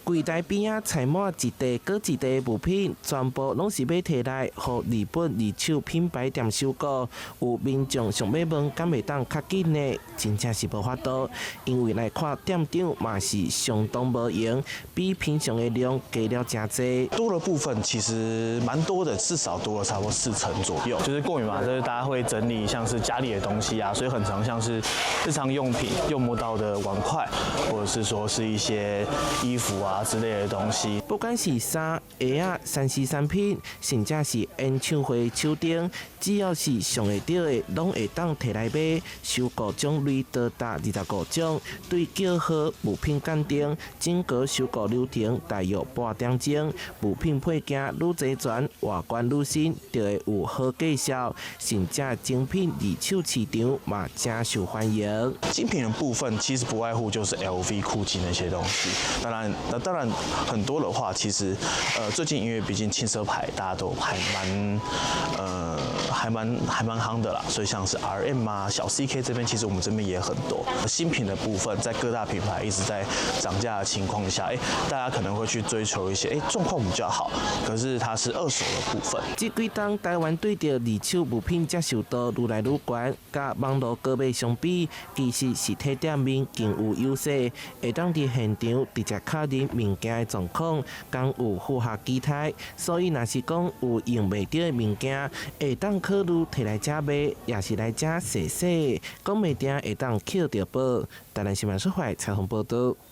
櫃台邊啊採滿一地過一地物品，全部攏是要提來，互日本二手品牌店收購。有民眾想要問，敢會當較緊呢？真正是無法度，因為來看店長嘛是相當無閒，比平常的量加了真濟。多的部分其實蠻多的，至少多了差不多40%左右。就是過年嘛，就是大家會整理像是家裡的東西啊，所以很常像是日常用品用不到的碗筷，或者是說是一些衣服啊之類的東西。不管是衫、鞋啊、3C產品，甚至是演唱會手燈，只要是上會到的，攏會當摕來買。收購種類多達25種，對叫號物品鑑定，整個收購流程大約半點鐘。物品配件愈齊全，外觀愈新，就會有好介紹。甚至精品二手市場嘛，真受歡迎。精品的部分其實不外乎就是 LV、GUCCI那些東西。當然很多的話，其實最近因為畢竟輕奢牌大家都還蠻夯的啦，所以像是 RM 啊、小 CK 這邊，其實我們這邊也很多。新品的部分，在各大品牌一直在漲價的情況下，大家可能會去追求一些狀況比較好，可是它是二手的部分。這幾檔台灣對着二手物品接受度愈來愈高，甲網絡購買相比，其實實體店面更有優勢，會當佇現場直接確認物件的狀況，更有符合期待。所以若是講有用袂到的物件，會當考慮摕來遮賣，也是來遮洗洗，講袂定會當捡到寶。台南新聞社會採訪報道。